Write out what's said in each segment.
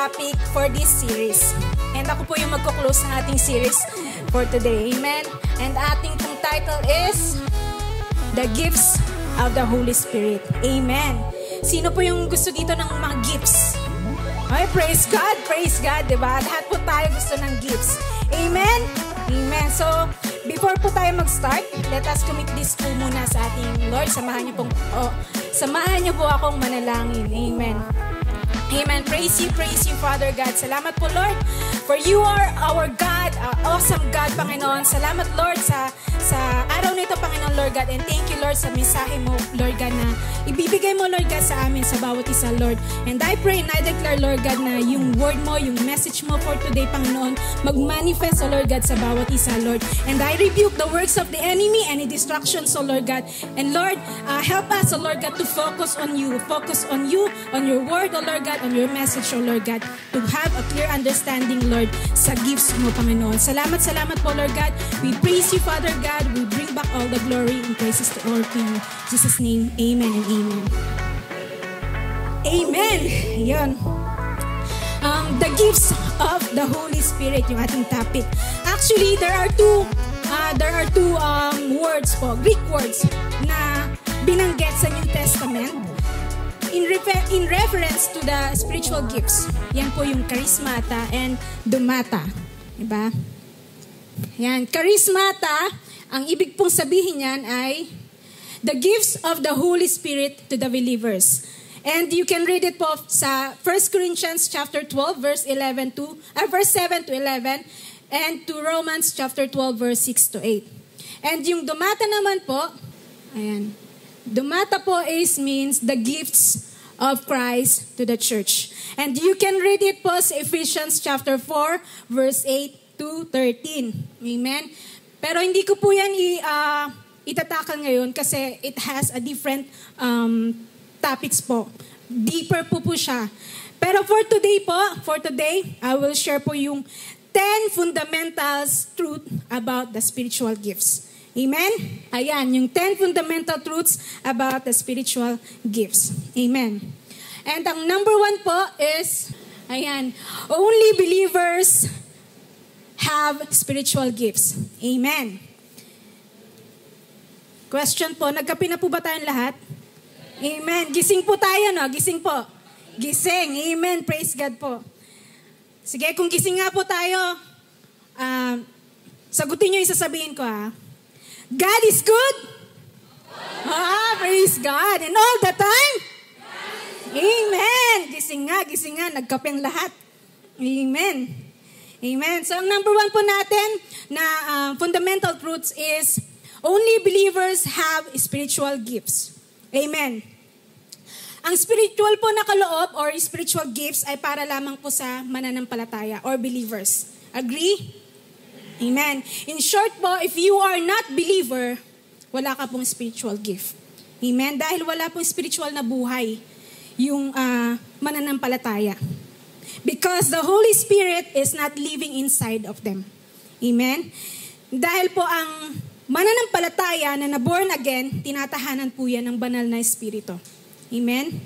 topic for this series. And ako po yung magkuklose ng ating series for today. Amen? And ating pong title is The Gifts of the Holy Spirit. Amen. Sino po yung gusto dito ng mga gifts? Ay, praise God, diba? Lahat po tayo gusto ng gifts. Amen? Amen. So, before po tayo mag-start, let us commit this po muna sa ating Lord. Samahan niyo po akong manalangin. Amen. Amen. Praise you, Father God. Salamat po, Lord, for you are our God, awesome God, Panginoon. Salamat, Lord, sa araw na ito, Panginoon, Lord God. And thank you, Lord, sa mensahe mo, Lord God, na ibibigay mo, Lord God, sa amin, sa bawat isa, Lord. And I pray and I declare, Lord God, na yung word mo, yung message mo for today, Panginoon, mag-manifest, oh Lord God, sa bawat isa, Lord. And I rebuke the works of the enemy, any distractions, oh Lord God. And Lord, help us, oh Lord God, to focus on you, on your word, oh Lord God, on your message, oh Lord God, to have a clear understanding, Lord, sa gifts mo, Panginoon. Salamat po, Lord God. We praise you, Father God. We bring back all the glory and praises to all to you. In Jesus' name, amen and amen. Amen. Yan. The gifts of the Holy Spirit, yung ating topic. Actually, there are two words po, Greek words, na binanggit sa New Testament in reference to the spiritual gifts. Yan po yung charismata and dumata. Diba? Yan, charismata, ang ibig pong sabihin yan ay the gifts of the Holy Spirit to the believers. And you can read it po sa 1 Corinthians chapter 12 verse 7 to 11 and to Romans chapter 12 verse 6 to 8. And yung dumata naman po, ayan, dumata po means the gifts of Christ to the church. And you can read it po sa Ephesians chapter 4 verse 8 to 13. Amen? Pero hindi ko po yan itatakal ngayon kasi it has a different topics po. Deeper po siya. Pero for today, I will share po yung 10 fundamentals truth about the spiritual gifts. Amen? Ayan, yung 10 fundamental truths about the spiritual gifts. Amen. And ang number 1 po is, ayan, only believers have spiritual gifts. Amen. Question po, nagkape na po ba tayong lahat? Amen. Gising po tayo, no? Gising po. Gising. Amen. Praise God po. Sige, kung gising nga po tayo, sagutin nyo yung sasabihin ko, ha? God is good? Praise God. And all the time? Amen. Gising nga. Nagkapeng lahat. Amen. Amen. So, ang number 1 po natin na fundamental truths is only believers have spiritual gifts. Amen. Ang spiritual po na kaloob or spiritual gifts ay para lamang po sa mananampalataya or believers. Agree? Amen. In short po, if you are not believer, wala ka pong spiritual gift. Amen. Dahil wala pong spiritual na buhay yung mananampalataya. Because the Holy Spirit is not living inside of them. Amen. Dahil po ang mananampalataya na born again, tinatahanan po yan ng banal na espiritu. Amen?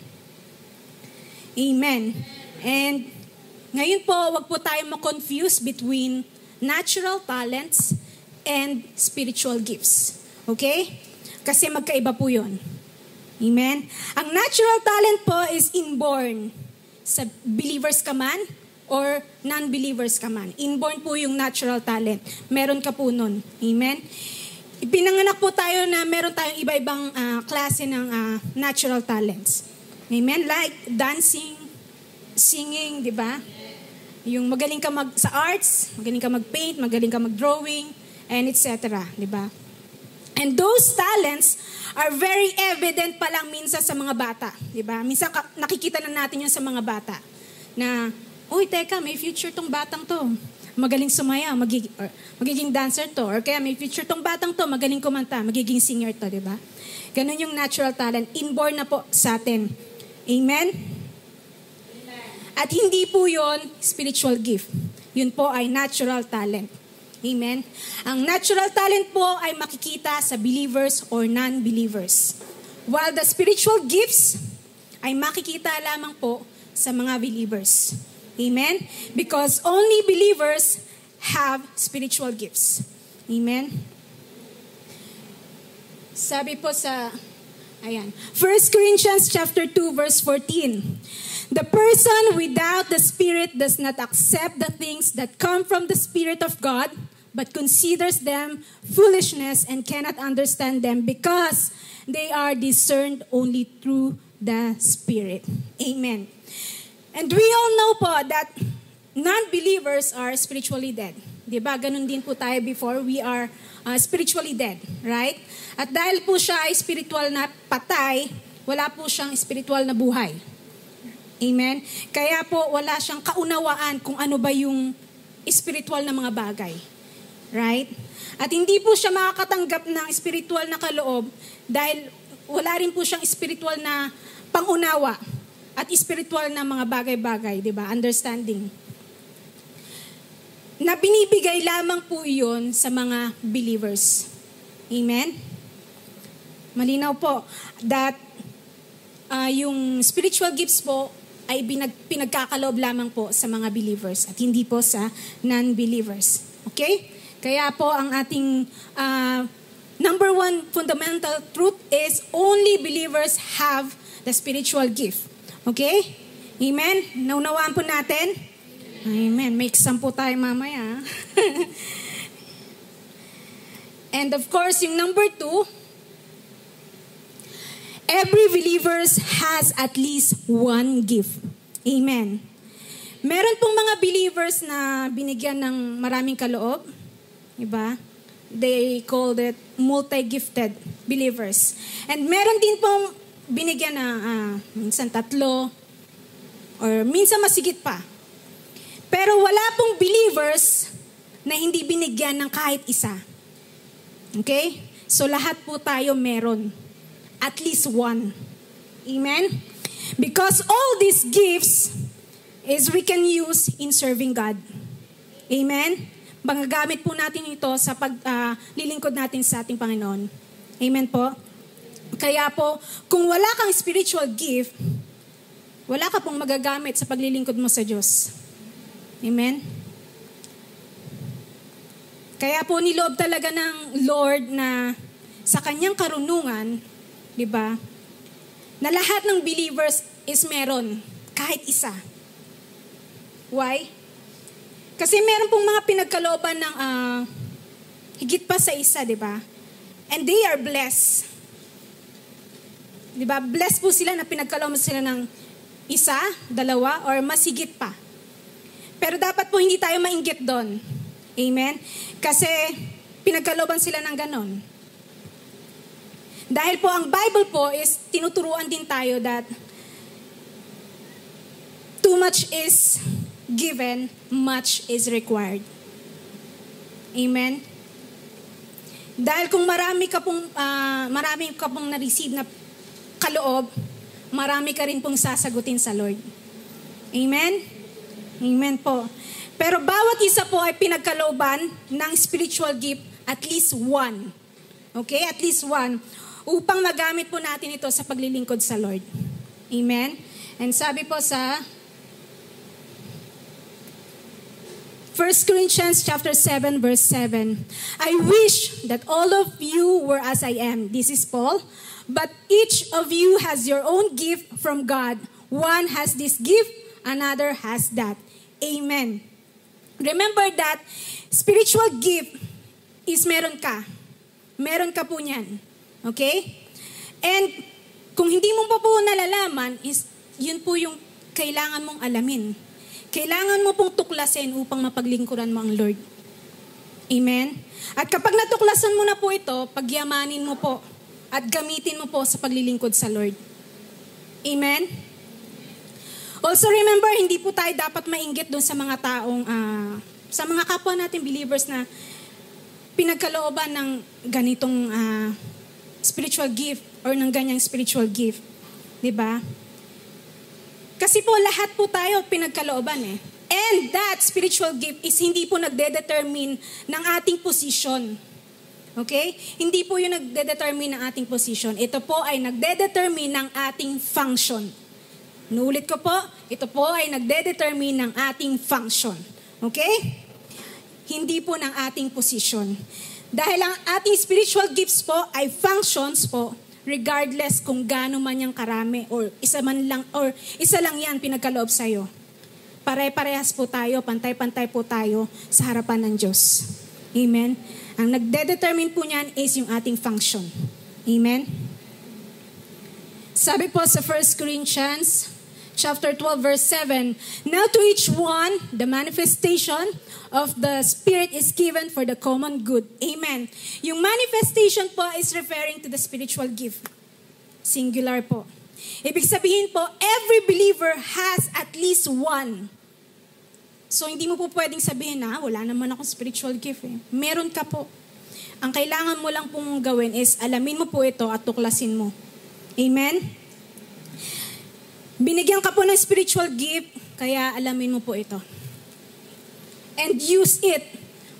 Amen. And ngayon po, wag po tayo ma-confuse between natural talents and spiritual gifts. Okay? Kasi magkaiba po yun. Amen? Ang natural talent po is inborn. Sa believers ka man or non-believers ka man. Inborn po yung natural talent. Meron ka po nun. Amen? Ipinanganak po tayo na meron tayong iba-ibang klase ng natural talents. Amen? Like dancing, singing, di ba? Yung magaling ka sa arts, magaling ka mag-paint, magaling ka mag-drawing, and etc. Di ba? And those talents are very evident pa lang minsan sa mga bata. Di ba? Minsan nakikita na natin yun sa mga bata. Na, uy, teka, may future tong batang to. Magaling sumaya, magiging dancer to. Or kaya may future tong batang to, magaling kumanta, magiging singer to, di ba? Ganun yung natural talent. Inborn na po sa atin. Amen? At hindi po yun spiritual gift. Yun po ay natural talent. Amen? Ang natural talent po ay makikita sa believers or non-believers. While the spiritual gifts ay makikita lamang po sa mga believers. Amen? Because only believers have spiritual gifts. Amen? Sabi po sa, 1 Corinthians chapter 2 verse 14. The person without the Spirit does not accept the things that come from the Spirit of God, but considers them foolishness and cannot understand them because they are discerned only through the Spirit. Amen. And we all know po that non-believers are spiritually dead. Diba? Ganun din po tayo before. We are spiritually dead. Right? At dahil po siya ay spiritual na patay, wala po siyang spiritual na buhay. Amen? Kaya po wala siyang kaunawaan kung ano ba yung spiritual na mga bagay. Right? At hindi po siya makakatanggap ng spiritual na kaloob dahil wala rin po siyang spiritual na pangunawa at spiritual na mga bagay-bagay, di ba? Understanding. Na binibigay lamang po iyon sa mga believers. Amen? Malinaw po that yung spiritual gifts po ay pinagkakaloob lamang po sa mga believers at hindi po sa non-believers. Okay? Kaya po ang ating number one fundamental truth is only believers have the spiritual gift. Okay? Amen? Naunawaan po natin? Amen. May exam po tayo mamaya. And of course, yung number 2, every believer has at least one gift. Amen. Meron pong mga believers na binigyan ng maraming kaloob. Diba? They called it multi-gifted believers. And meron din pong binigyan na minsan 3 or minsan masigit pa. Pero wala pong believers na hindi binigyan ng kahit isa. Okay? So lahat po tayo meron. At least one. Amen? Because all these gifts is we can use in serving God. Amen? Magagamit po natin ito sa paglilingkod natin sa ating Panginoon. Amen po? Kaya po, kung wala kang spiritual gift, wala ka pong magagamit sa paglilingkod mo sa Diyos. Amen? Kaya po niloob talaga ng Lord na sa kanyang karunungan, di ba, na lahat ng believers is meron, kahit isa. Why? Kasi meron pong mga pinagkalooban ng higit pa sa isa, di ba? And they are blessed. Di ba? Blessed po sila na pinagkalooban sila ng 1, 2, or mas higit pa. Pero dapat po hindi tayo mainggit doon. Amen? Kasi pinagkalooban sila ng ganon. Dahil po ang Bible po is tinuturuan din tayo that too much is given, much is required. Amen? Dahil kung marami ka pong na-receive na kaloob, marami ka rin pong sasagutin sa Lord. Amen? Amen po. Pero bawat isa po ay pinagkalooban ng spiritual gift, at least one. Okay? At least one. Upang magamit po natin ito sa paglilingkod sa Lord. Amen? And sabi po sa 1 Corinthians chapter 7 verse 7, I wish that all of you were as I am. This is Paul. But each of you has your own gift from God. One has this gift, another has that. Amen. Remember that spiritual gift is meron ka. Meron ka po niyan. Okay? And kung hindi mo pa po nalalaman, is yun po yung kailangan mong alamin. Kailangan mo pong tuklasin upang mapaglingkuran mo ang Lord. Amen? At kapag natuklasan mo na po ito, pagyamanin mo po at gamitin mo po sa paglilingkod sa Lord. Amen? Also remember, hindi po tayo dapat mainggit doon sa mga taong, sa mga kapwa natin believers na pinagkalooban ng ganitong spiritual gift or ng ganyang spiritual gift. Diba? Kasi po lahat po tayo pinagkalooban eh. And that spiritual gift is hindi po nagde-determine ng ating position. Okay? Hindi po yung nagde-determine ng ating position. Ito po ay nagde-determine ng ating function. Nuulit ko po, ito po ay nagde-determine ng ating function. Okay? Hindi po ng ating position. Dahil ang ating spiritual gifts po ay functions po, regardless kung gaano man yung karami or isa lang yan pinagkaloob sa'yo. Pare-parehas po tayo, pantay-pantay po tayo sa harapan ng Diyos. Amen? Ang nagde-determine po niyan is yung ating function. Amen? Sabi po sa 1 Corinthians chapter 12 verse 7, now to each one, the manifestation of the Spirit is given for the common good. Amen. Yung manifestation po is referring to the spiritual gift. Singular po. Ibig sabihin po, every believer has at least one. So hindi mo po pwedeng sabihin na, wala naman akong spiritual gift. Meron ka po. Ang kailangan mo lang pong gawin is alamin mo po ito at tuklasin mo. Amen? Binigyan ka po ng spiritual gift, kaya alamin mo po ito. And use it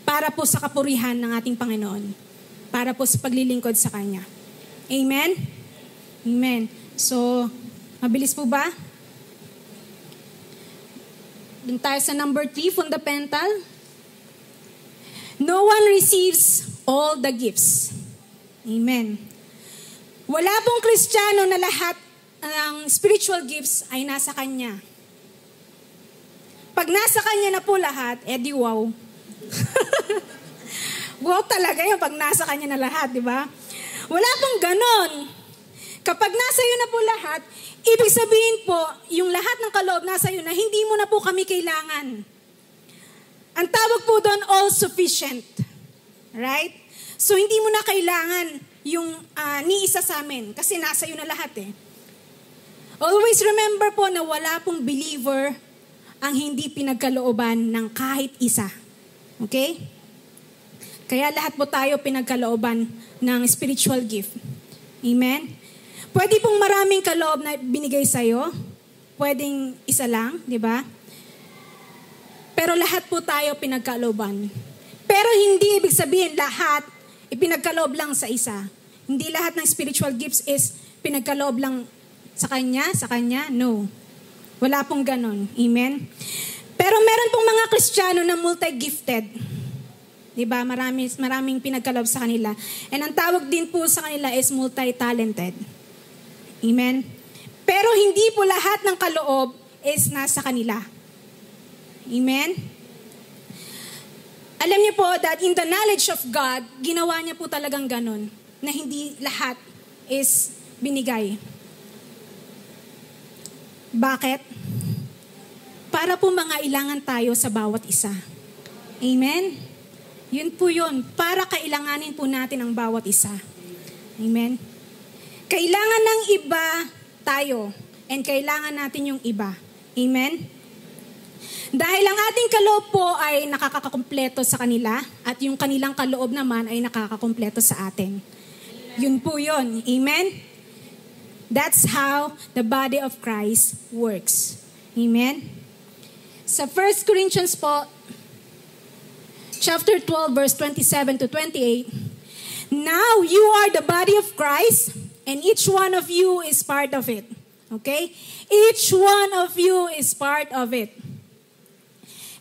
para po sa kapurihan ng ating Panginoon. Para po sa paglilingkod sa Kanya. Amen? Amen. So, mabilis po ba? Dun tayo sa number 3, fundamental. No one receives all the gifts. Amen. Wala pong Kristiyano na lahat ng spiritual gifts ay nasa Kanya. Pag nasa Kanya na po lahat, di wow. Wow talaga yung pag nasa Kanya na lahat, di ba? Wala pong ganon. Kapag nasa iyo na po lahat, ibig sabihin po, yung lahat ng kaloob nasa iyo na hindi mo na po kami kailangan. Ang tawag po doon, all sufficient. Right? So hindi mo na kailangan yung ni isa sa amin kasi nasa iyo na lahat eh. Always remember po na wala pong believer ang hindi pinagkalooban ng kahit isa. Okay? Kaya lahat po tayo pinagkalooban ng spiritual gift. Amen? Pwede pong maraming kaloob na binigay sa'yo. Pwedeng isa lang, di ba? Pero lahat po tayo pinagkalooban. Pero hindi ibig sabihin lahat ipinagkaloob lang sa isa. Hindi lahat ng spiritual gifts is pinagkaloob lang sa kanya, no. Wala pong ganon. Amen? Pero meron pong mga Kristiyano na multi-gifted. Diba? Maraming pinagkaloob sa kanila. And ang tawag din po sa kanila is multi-talented. Amen? Pero hindi po lahat ng kaloob is nasa kanila. Amen? Alam niyo po that in the knowledge of God, ginawa niya po talagang ganon. Na hindi lahat is binigay. Bakit? Para po mangailangan tayo sa bawat isa. Amen? Yun po yun. Para kailanganin po natin ang bawat isa. Amen? Kailangan ng iba tayo. And kailangan natin yung iba. Amen? Dahil ang ating kaloob po ay nakakakumpleto sa kanila at yung kanilang kaloob naman ay nakakakumpleto sa atin. Yun po yun. Amen? That's how the body of Christ works. Amen? Sa 1 Corinthians po, chapter 12, verse 27 to 28, now you are the body of Christ, and each one of you is part of it. Okay? Each one of you is part of it.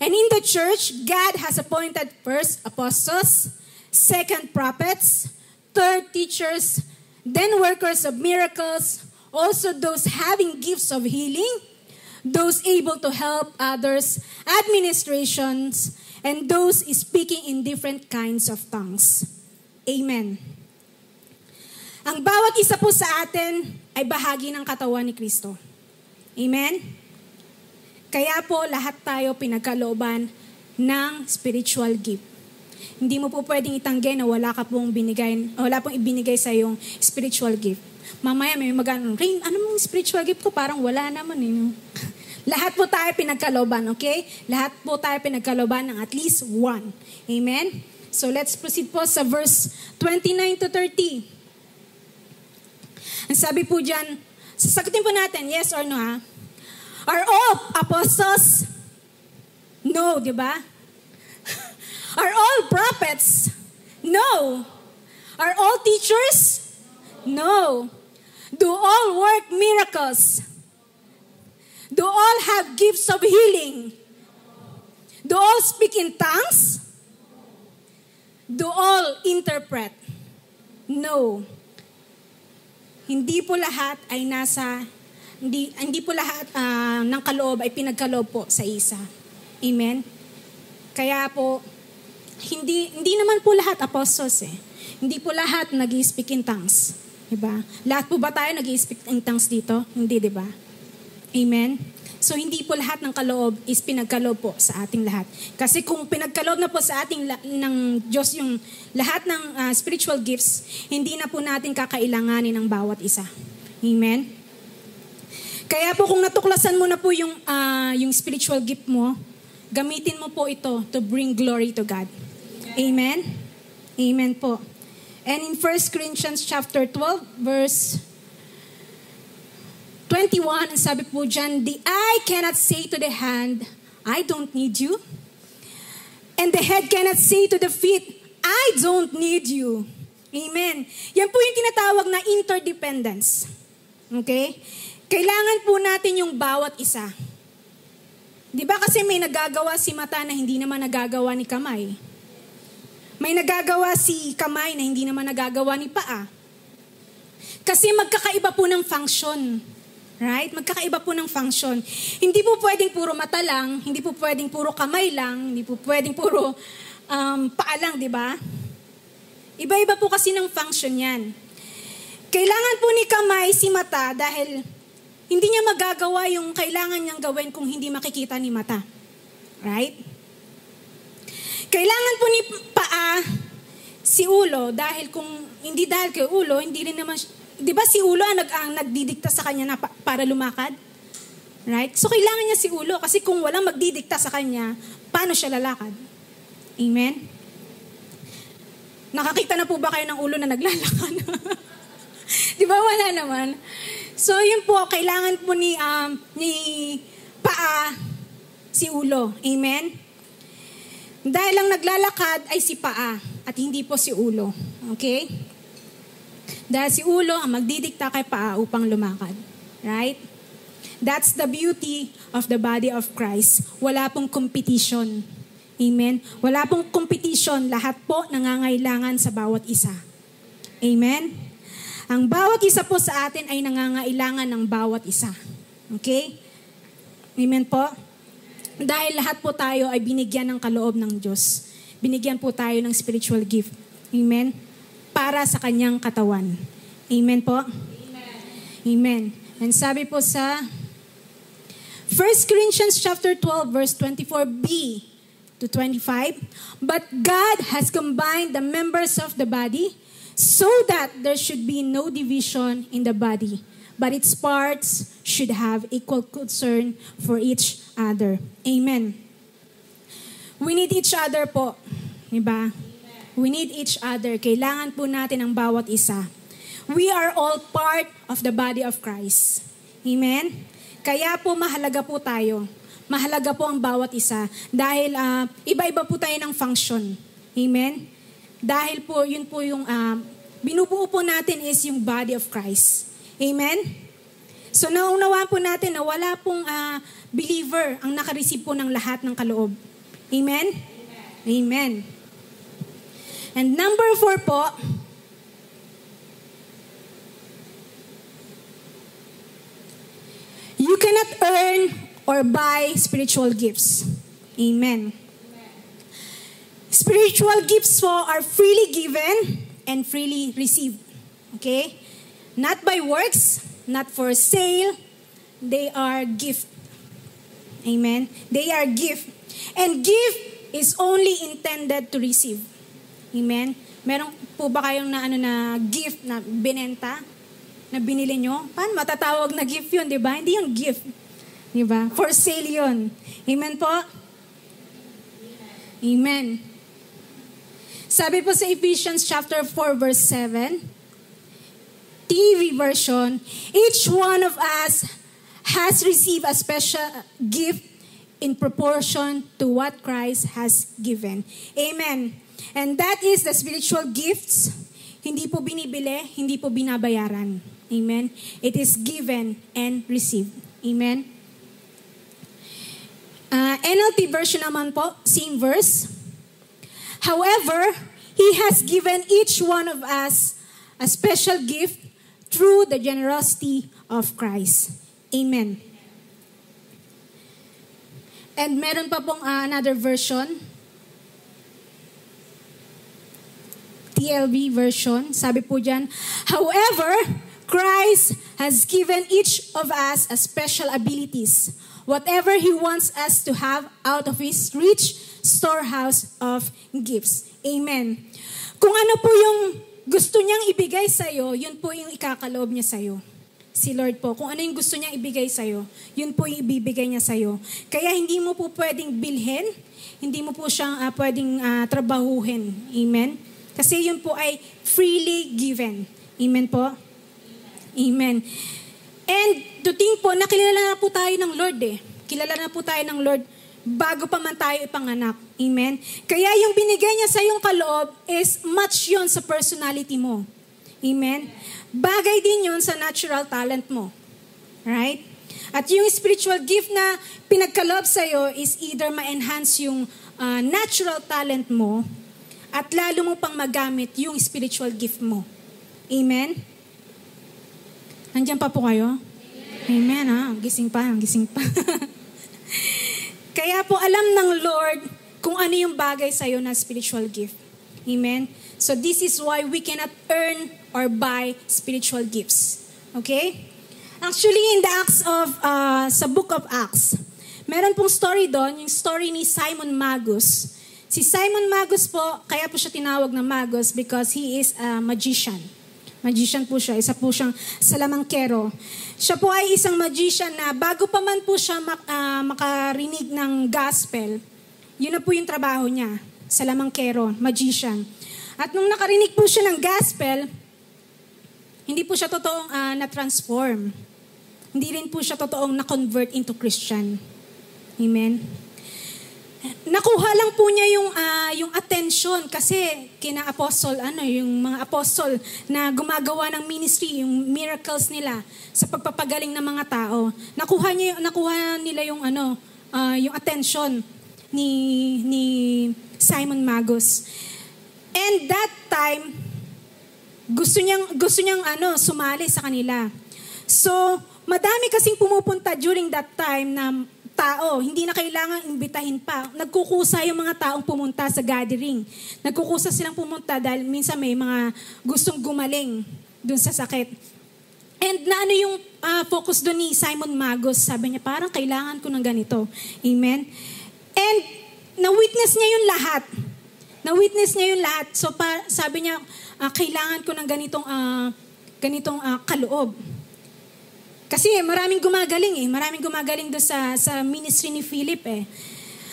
And in the church, God has appointed first apostles, second prophets, third teachers, then workers of miracles, also those having gifts of healing, those able to help others, administrations, and those speaking in different kinds of tongues. Amen. Ang bawat isa po sa atin ay bahagi ng katawan ni Kristo. Amen? Kaya po lahat tayo pinagkalooban ng spiritual gift. Hindi mo po pwedeng itanggi na wala pong ibinigay sa yung spiritual gift. Mamaya may magano, Rain, ano mong spiritual gift ko? Parang wala naman eh. Lahat po tayo pinagkalooban, okay? Lahat po tayo pinagkalooban ng at least one. Amen? So let's proceed po sa verse 29 to 30. Ang sabi po dyan, sasagutin po natin, yes or no ha? Are all apostles? No, di ba? Are all prophets? No. Are all teachers? No. Do all work miracles? Do all have gifts of healing? Do all speak in tongues? Do all interpret? No. Hindi po lahat ay hindi po lahat ng kaloob ay pinagkaloob po sa isa. Amen? Kaya po, hindi naman po lahat apostles eh. Hindi po lahat nag-i-speak in tongues. Diba? Lahat po ba tayo nag-i-speak in tongues dito? Hindi, diba? Amen? So, hindi po lahat ng kaloob is pinagkaloob po sa ating lahat. Kasi kung pinagkaloob na po sa ating ng Diyos yung lahat ng spiritual gifts, hindi na po natin kakailanganin ng bawat isa. Amen? Kaya po kung natuklasan mo na po yung spiritual gift mo, gamitin mo po ito to bring glory to God. Amen? Amen po. And in 1 Corinthians chapter 12, verse 21, sabi po dyan, the eye cannot say to the hand, I don't need you. And the head cannot say to the feet, I don't need you. Amen. Yan po yung tinatawag na interdependence. Okay? Kailangan po natin yung bawat isa. Di ba kasi may nagagawa si mata na hindi naman nagagawa ni kamay? May nagagawa si kamay na hindi naman nagagawa ni paa. Kasi magkakaiba po ng function. Right? Magkakaiba po ng function. Hindi po pwedeng puro mata lang, hindi po pwedeng puro kamay lang, hindi po pwedeng puro paa lang, di ba? Iba-iba po kasi ng function yan. Kailangan po ni kamay si mata dahil hindi niya magagawa yung kailangan niyang gawin kung hindi makikita ni mata. Right? Kailangan po ni paa si ulo dahil kung hindi dahil kay ulo, hindi rin naman, di ba si ulo ang nagdidikta sa kanya na para lumakad? Right? So kailangan niya si ulo kasi kung walang magdidikta sa kanya, paano siya lalakad? Amen? Nakakita na po ba kayo ng ulo na naglalakad? Di ba wala naman? So yun po, kailangan po ni paa si ulo. Amen? Dahil ang naglalakad ay si paa at hindi po si ulo. Okay? Dahil si ulo ang magdidikta kay paa upang lumakad. Right? That's the beauty of the body of Christ. Wala pong competition. Amen? Wala pong competition. Lahat po nangangailangan sa bawat isa. Amen? Ang bawat isa po sa atin ay nangangailangan ng bawat isa. Okay? Amen po? Dahil lahat po tayo ay binigyan ng kaloob ng Diyos. Binigyan po tayo ng spiritual gift. Amen? Para sa kanyang katawan. Amen po? Amen. Amen. And sabi po sa 1 Corinthians chapter 12 verse 24b to 25, but God has combined the members of the body so that there should be no division in the body, but its parts should have equal concern for each other. Amen. We need each other po. Diba? We need each other. Kailangan po natin ang bawat isa. We are all part of the body of Christ. Amen? Kaya po mahalaga po tayo. Mahalaga po ang bawat isa. Dahil iba-iba po tayo ng function. Amen? Dahil po, yun po yung binubuo po natin is yung body of Christ. Amen? So naunawaan po natin na wala pong believer ang nakareceive po ng lahat ng kaloob. Amen? Amen. And number 4 po, you cannot earn or buy spiritual gifts. Amen. Spiritual gifts po are freely given and freely received. Okay? Not by works, not for sale. They are gift. Amen? They are gift. And gift is only intended to receive. Amen? Meron po ba kayong na gift na binenta? Na binili nyo? Paano matatawag na gift yun, di ba? Hindi yung gift. Di ba? For sale yun. Amen po? Amen. Sabi po sa Ephesians chapter 4 verse 7, TV version, each one of us has received a special gift in proportion to what Christ has given. Amen. And that is the spiritual gifts. Hindi po binibili, hindi po binabayaran. Amen. It is given and received. Amen. NLT version naman po, same verse. However, He has given each one of us a special gift through the generosity of Christ. Amen. And meron pa pong another version. TLB version. Sabi po dyan, however, Christ has given each of us a special abilities. Whatever He wants us to have out of His rich storehouse of gifts. Amen. Kung ano po yung gusto niyang ibigay sa'yo, yun po yung ikakaloob niya sa'yo. Si Lord po, kung ano yung gusto niyang ibigay sa'yo, yun po yung ibibigay niya sa'yo. Kaya hindi mo po pwedeng bilhin, hindi mo po siyang pwedeng trabahuhin. Amen? Kasi yun po ay freely given. Amen po? Amen. And to think po, nakilala na po tayo ng Lord eh. Kilala na po tayo ng Lord bago pa man tayo ipanganak. Amen? Kaya yung binigay niya sa iyong kaloob is match yun sa personality mo. Amen? Bagay din yun sa natural talent mo. Right? At yung spiritual gift na pinagkaloob sa iyo is either ma-enhance yung natural talent mo at lalo mo pang magamit yung spiritual gift mo. Amen? Nandiyan pa po kayo? Amen, ha? Gising pa. Kaya po alam ng Lord kung ano yung bagay sa iyo na spiritual gift. Amen? So this is why we cannot earn or buy spiritual gifts. Okay? Actually, in the Acts of, sa book of Acts, meron pong story doon, yung story ni Simon Magus. Si Simon Magus po, kaya po siya tinawag na Magus because he is a magician. Magician po siya, isa po siyang salamangkero. Siya po ay isang magician na bago pa man po siya makarinig ng gospel, yun na po yung trabaho niya, salamangkero, magician. At nung nakarinig po siya ng gospel, hindi po siya totoong na-transform. Hindi rin po siya totoong na-convert into Christian. Amen? Nakuha lang po niya yung attention kasi kina apostle, yung mga apostol na gumagawa ng ministry, yung miracles nila sa pagpapagaling ng mga tao. Nakuha nila yung yung attention ni Simon Magus. And that time, gusto niyang sumali sa kanila. So, madami kasing pumupunta during that time na tao, hindi na kailangan imbitahin pa. Nagkukusa yung mga taong pumunta sa gathering. Nagkukusa silang pumunta dahil minsan may mga gustong gumaling dun sa sakit. And na yung focus dun ni Simon Magus, sabi niya, parang kailangan ko ng ganito. Amen? And na-witness niya yung lahat. So sabi niya, kailangan ko ng ganitong kaloob. Kasi maraming gumagaling doon sa ministry ni Philip eh.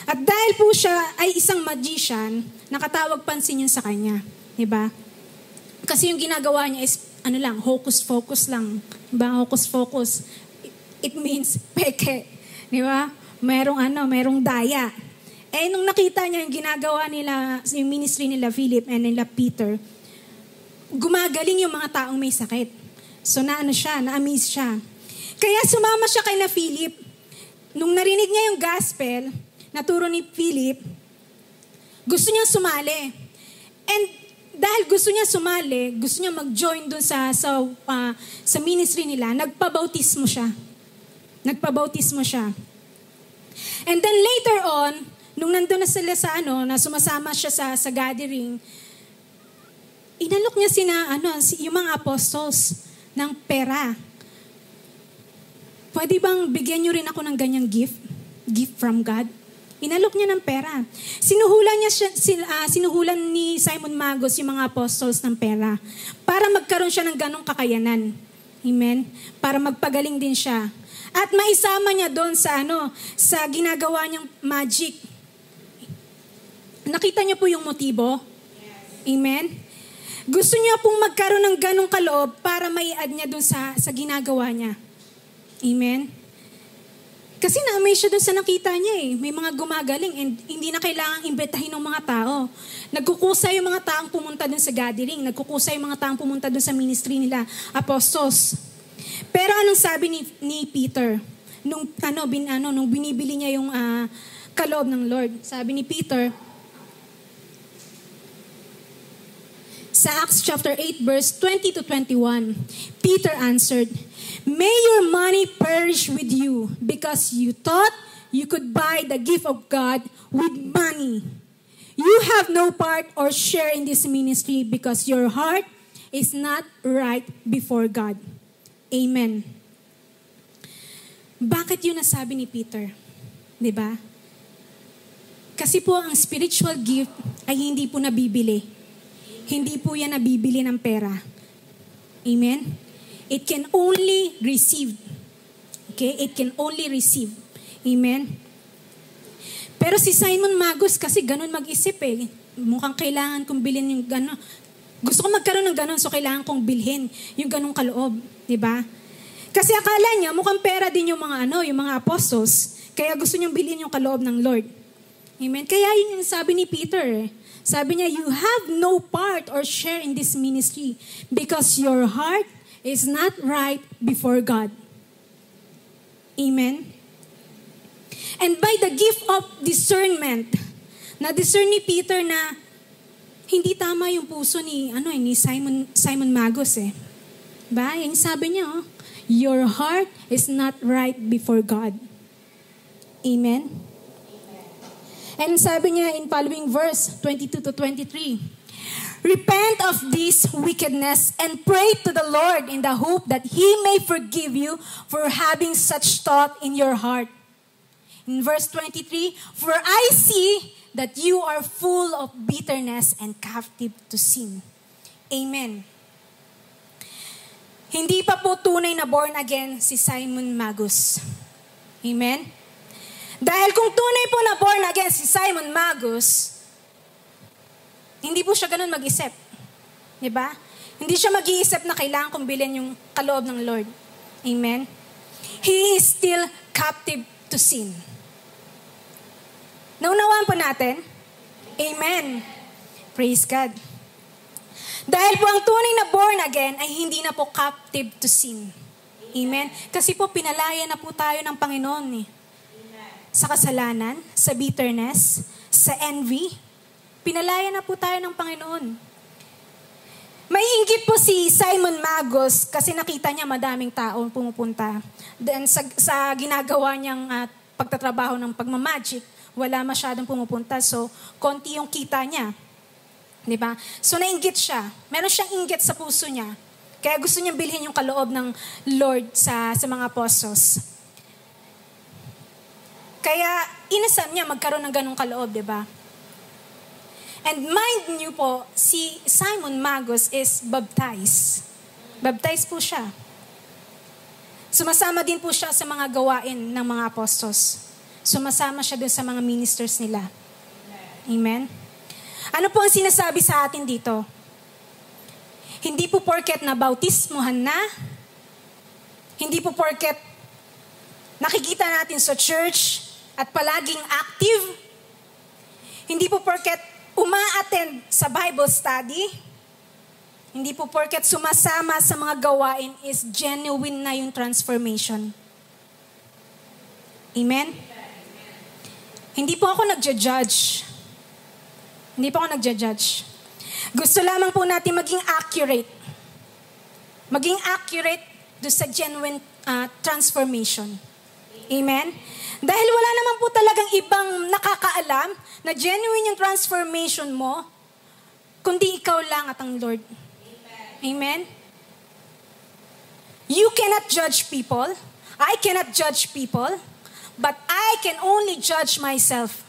At dahil po siya ay isang magician, nakatawag pansin yun sa kanya. Diba? Kasi yung ginagawa niya is, hocus-focus lang. Diba? Hocus-focus. It means peke. Diba? Merong daya. Eh, nung nakita niya yung ginagawa nila, yung ministry nila Philip and nila Peter, gumagaling yung mga taong may sakit. So na-amaze siya. Kaya sumama siya kay na Philip. Nung narinig niya yung gospel, naturo ni Philip, gusto niya sumali. And dahil gusto niya sumali, gusto niya mag-join dun sa ministry nila, nagpabautismo siya. And then later on, nung nandun na sila na sumasama siya sa gathering, inalok niya yung mga apostles ng pera. Pwede bang bigyan niyo rin ako ng ganyang gift from God? Inalok niya ng pera. Sinuhulan ni Simon Magus yung mga apostles ng pera para magkaroon siya ng ganong kakayanan. Amen? Para magpagaling din siya. At maisama niya doon sa ginagawa niyang magic. Nakita niyo po yung motibo? Amen? Gusto niya pong magkaroon ng ganong kaloob para mai-add niya doon sa ginagawa niya. Amen? Kasi na-amaze siya doon sa nakita niya eh. May mga gumagaling and hindi na kailangang imbitahin ng mga tao. Nagkukusa yung mga taong pumunta doon sa gathering. Nagkukusa yung mga taong pumunta doon sa ministry nila, apostles. Pero anong sabi ni Peter? nung binibili niya yung kaloob ng Lord. Sabi ni Peter, sa Acts chapter 8 verse 20 to 21, Peter answered, "May your money perish with you because you thought you could buy the gift of God with money. You have no part or share in this ministry because your heart is not right before God." Amen. Bakit yun nasabi ni Peter? 'Di ba? Kasi po ang spiritual gift ay hindi po nabibili. Hindi po yan nabibili ng pera. Amen? It can only receive. Okay? It can only receive. Amen? Pero si Simon Magus kasi ganun mag-isip eh. Mukhang kailangan kong bilhin yung gano'n. Gusto ko magkaroon ng gano'n, so kailangan kong bilhin yung ganung kaloob. Diba? Kasi akala niya, mukhang pera din yung yung mga apostles. Kaya gusto niyang bilhin yung kaloob ng Lord. Amen? Kaya yun yung sabi ni Peter eh. Sabi niya, you have no part or share in this ministry because your heart is not right before God. Amen? And by the gift of discernment, na-discern ni Peter na hindi tama yung puso ni Simon Magus eh. Ba? Yung sabi niya, your heart is not right before God. Amen? And sabi niya in following verse 22 to 23, repent of this wickedness and pray to the Lord in the hope that He may forgive you for having such thought in your heart. In verse 23, for I see that you are full of bitterness and captive to sin. Amen. Hindi pa po tunay na born again si Simon Magus. Amen? Dahil kung tunay po na born again si Simon Magus, hindi po siya ganun mag-isip. Diba? Hindi siya mag-iisip na kailangan kong bilhin yung kaloob ng Lord. Amen? He is still captive to sin. Naunawaan po natin? Amen. Praise God. Dahil po ang tunay na born again ay hindi na po captive to sin. Amen? Kasi po pinalaya na po tayo ng Panginoon eh. Sa kasalanan, sa bitterness, sa envy. Pinalaya na po tayo ng Panginoon. May inggit po si Simon Magus kasi nakita niya madaming tao pumupunta. Then sa ginagawa niyang pagtatrabaho ng pagmamagic, wala masyadong pumupunta. So, konti yung kita niya. Diba? So, nainggit siya. Meron siyang inggit sa puso niya. Kaya gusto niyang bilhin yung kaloob ng Lord sa mga apostles. Kaya, inasam niya magkaroon ng ganong kaloob, diba? And mind niyo po, si Simon Magus is baptized. Baptized po siya. Sumasama din po siya sa mga gawain ng mga apostles. Sumasama siya dun sa mga ministers nila. Amen? Ano po ang sinasabi sa atin dito? Hindi po porket na bautismuhan na, hindi po porket nakikita natin sa church at palaging active, hindi po porket uma-attend sa Bible study, hindi po porket sumasama sa mga gawain is genuine na yung transformation. Amen? Hindi po ako nagja-judge. Hindi po ako nagja-judge. Gusto lamang po natin maging accurate. Maging accurate do sa genuine transformation. Amen? Dahil wala naman po talagang ibang nakakaalam na genuine yung transformation mo, kundi ikaw lang at ang Lord. Amen? You cannot judge people. I cannot judge people. But I can only judge myself.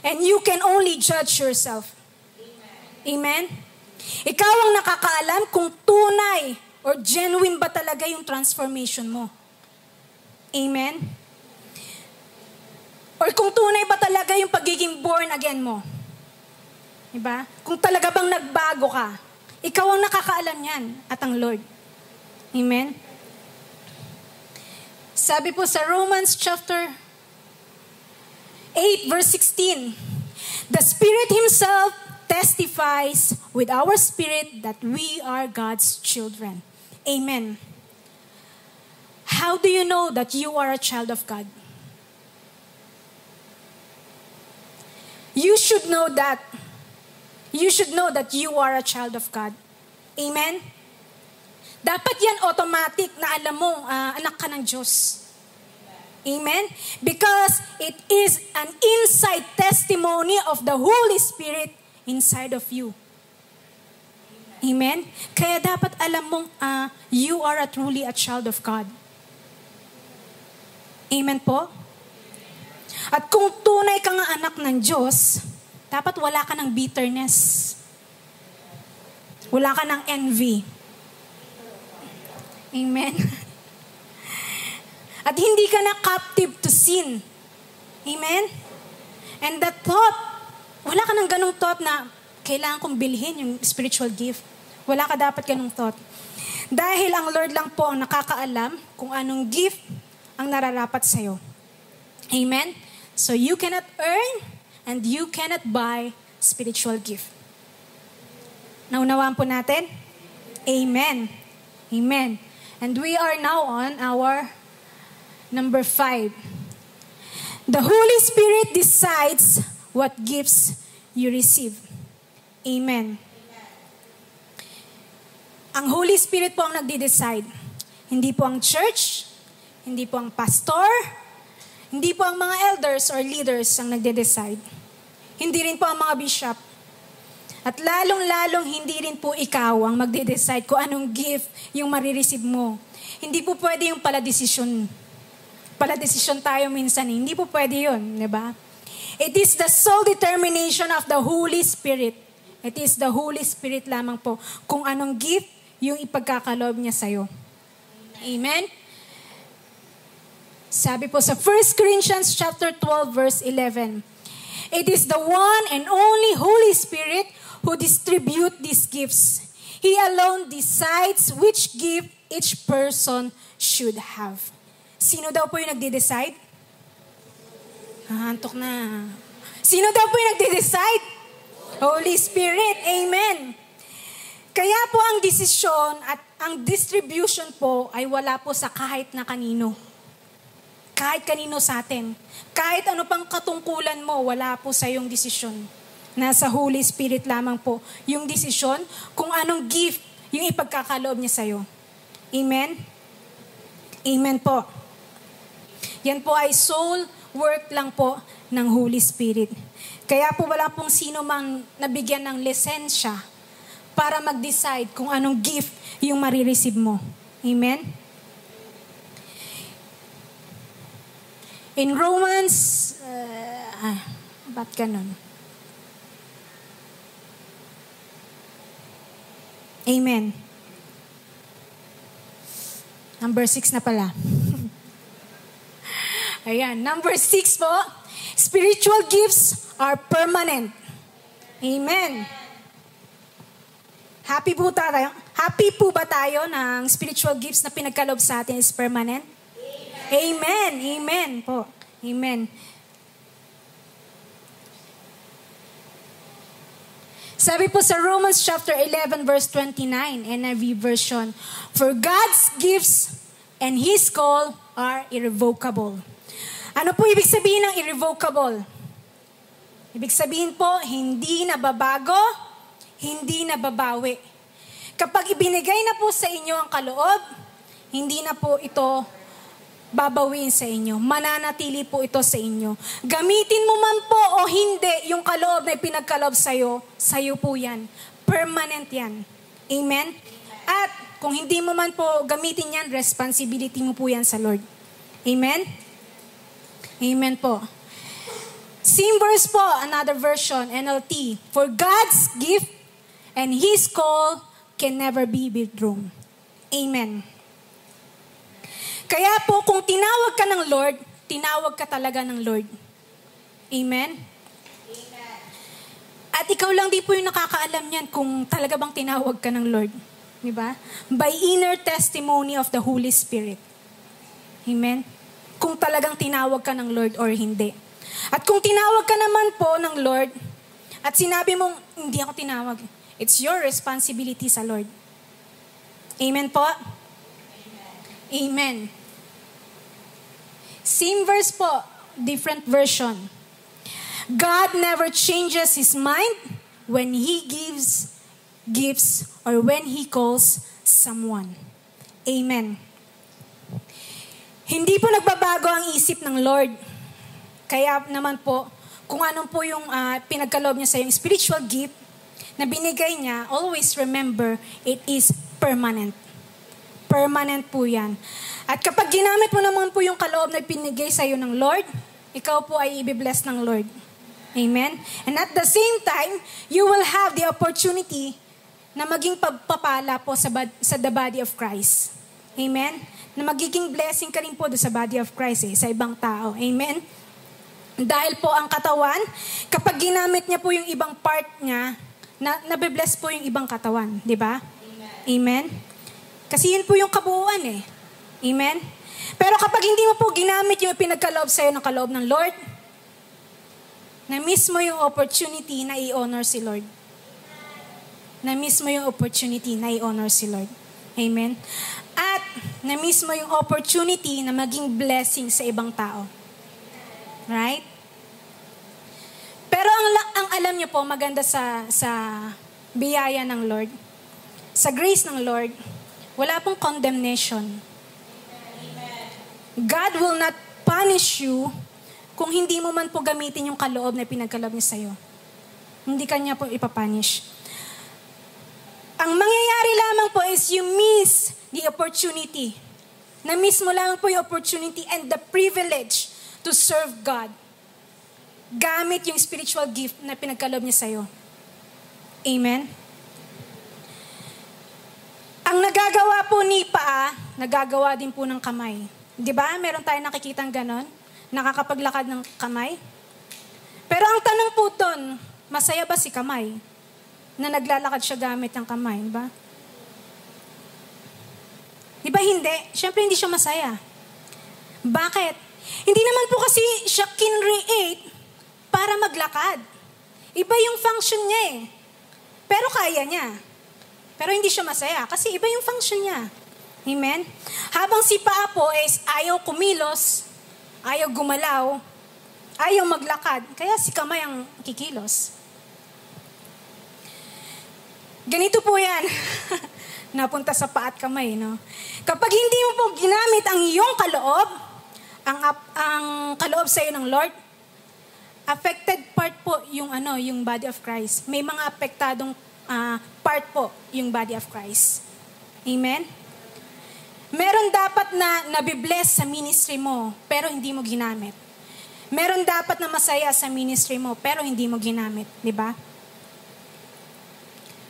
And you can only judge yourself. Amen? Ikaw ang nakakaalam kung tunay or genuine ba talaga yung transformation mo. Amen? Or kung tunay ba talaga yung pagiging born again mo. Diba? Kung talaga bang nagbago ka, ikaw ang nakakaalam yan at ang Lord. Amen? Sabi po sa Romans chapter 8 verse 16, the Spirit Himself testifies with our spirit that we are God's children. Amen. How do you know that you are a child of God? You should know that. You should know that you are a child of God. Amen? Dapat yan automatic na alam mo, anak ka ng Diyos. Amen? Because it is an inside testimony of the Holy Spirit inside of you. Amen? Kaya dapat alam mong you are truly a child of God. Amen po? At kung tunay ka nga anak ng Diyos, dapat wala ka ng bitterness. Wala ka ng envy. Amen? At hindi ka na captive to sin. Amen? And that thought, wala ka ng ganong thought na kailangan kong bilhin yung spiritual gift. Wala ka dapat ganong thought. Dahil ang Lord lang po ang nakakaalam kung anong gift ang nararapat sa'yo. Amen? So you cannot earn and you cannot buy spiritual gift. Naunawaan po natin? Amen. Amen. And we are now on our number 5. The Holy Spirit decides what gifts you receive. Amen. Ang Holy Spirit po ang nagde-decide. Hindi po ang church, hindi po ang pastor, hindi po ang mga elders or leaders ang nagde-decide. Hindi rin po ang mga bishop. At lalong-lalong hindi rin po ikaw ang magde-decide kung anong gift yung marireceive mo. Hindi po pwede yung paladesisyon. Paladesisyon tayo minsan. Hindi po pwede yun, di ba? It is the sole determination of the Holy Spirit. It is the Holy Spirit lamang po kung anong gift yung ipagkakaloob niya sa'yo. Amen? Sabi po sa 1 Corinthians chapter 12 verse 11, it is the one and only Holy Spirit who distribute these gifts. He alone decides which gift each person should have. Sino daw po yung nagde-decide? Antok na. Sino daw po yung nagde-decide? Holy Spirit. Amen. Kaya po ang desisyon at ang distribution po ay wala po sa kahit na kanino. Kahit kanino sa atin. Kahit ano pang katungkulan mo, wala po sa iyong desisyon. Nasa Holy Spirit lamang po yung desisyon kung anong gift yung ipagkakaloob niya sa'yo. Amen? Amen po. Yan po ay soul work lang po ng Holy Spirit. Kaya po wala pong sino mang nabigyan ng lisensya para mag-decide kung anong gift yung marireceive mo. Amen? In Romans, ba't ganun? Amen. Number 6 na pala. Ayan, number 6 po, spiritual gifts are permanent. Amen. Happy po ba tayo ng spiritual gifts na pinagkaloob sa atin is permanent? Amen. Amen po. Amen. Sabi po sa Romans chapter 11 verse 29, NIV version, for God's gifts and His call are irrevocable. Ano po ibig sabihin ng irrevocable? Ibig sabihin po, hindi nababago, hindi nababawi. Kapag ibinigay na po sa inyo ang kaloob, hindi na po ito babawin sa inyo. Mananatili po ito sa inyo. Gamitin mo man po o hindi yung kaloob na ipinagkaloob sa'yo po yan. Permanent yan. Amen? At kung hindi mo man po gamitin yan, responsibility mo po yan sa Lord. Amen? Amen po. Same verse po, another version, NLT. For God's gift and His call can never be withdrawn. Amen. Kaya po, kung tinawag ka ng Lord, tinawag ka talaga ng Lord. Amen? Amen. At ikaw lang di po yung nakakaalam yan kung talaga bang tinawag ka ng Lord. Diba? By inner testimony of the Holy Spirit. Amen? Kung talagang tinawag ka ng Lord or hindi. At kung tinawag ka naman po ng Lord, at sinabi mong, hindi ako tinawag, it's your responsibility sa Lord. Amen po? Amen. Amen. Same verse po, different version. God never changes His mind when He gives gifts or when He calls someone. Amen. Hindi po nagbabago ang isip ng Lord. Kaya naman po, kung anong po yung pinagkaloob niya sa yung spiritual gift na binigay niya, always remember, it is permanent. Permanent po yan. At kapag ginamit mo naman po yung kaloob na pinigay sa iyo ng Lord, ikaw po ay i-bless ng Lord. Amen? And at the same time, you will have the opportunity na maging pagpapala po sa the body of Christ. Amen? Na magiging blessing ka rin po sa body of Christ, sa ibang tao. Amen? Dahil po ang katawan, kapag ginamit niya po yung ibang part niya, nabe-bless po yung ibang katawan. Di ba? Amen? Kasi yun po yung kabuuan Amen? Pero kapag hindi mo po ginamit yung pinagkaloob sa'yo ng kaloob ng Lord, na-miss mo yung opportunity na i-honor si Lord. Na-miss mo yung opportunity na i-honor si Lord. Amen? At na-miss mo yung opportunity na maging blessing sa ibang tao. Right? Pero ang alam niyo po, maganda sa biyaya ng Lord, sa grace ng Lord, wala pong condemnation. God will not punish you kung hindi mo man po gamitin yung kaloob na pinagkaloob niya sa'yo. Hindi kanya po ipapunish. Ang mangyayari lamang po is you miss the opportunity. Na-miss mo lamang po yung opportunity and the privilege to serve God. Gamit yung spiritual gift na pinagkaloob niya sa'yo. Amen? Ang nagagawa po ni paa, nagagawa din po ng kamay. Di ba? Meron tayong nakikitang ganon. Nakakapaglakad ng kamay. Pero ang tanong po doon, masaya ba si kamay? Na naglalakad siya gamit ng kamay, di ba? Di ba hindi? Siyempre hindi siya masaya. Bakit? Hindi naman po kasi siya kinreate para maglakad. Iba yung function niya Pero kaya niya. Pero hindi siya masaya kasi iba yung function niya. Amen? Habang si paa po is ayaw kumilos, ayaw gumalaw, ayaw maglakad, kaya si kamay ang kikilos. Ganito po yan. Napunta sa paa at kamay, no? Kapag hindi mo po ginamit ang iyong kaloob, ang kaloob sa iyo ng Lord, affected part po yung body of Christ. May mga apektadong part po yung body of Christ. Amen? Meron dapat na nabibless sa ministry mo, pero hindi mo ginamit. Meron dapat na masaya sa ministry mo, pero hindi mo ginamit. Di ba?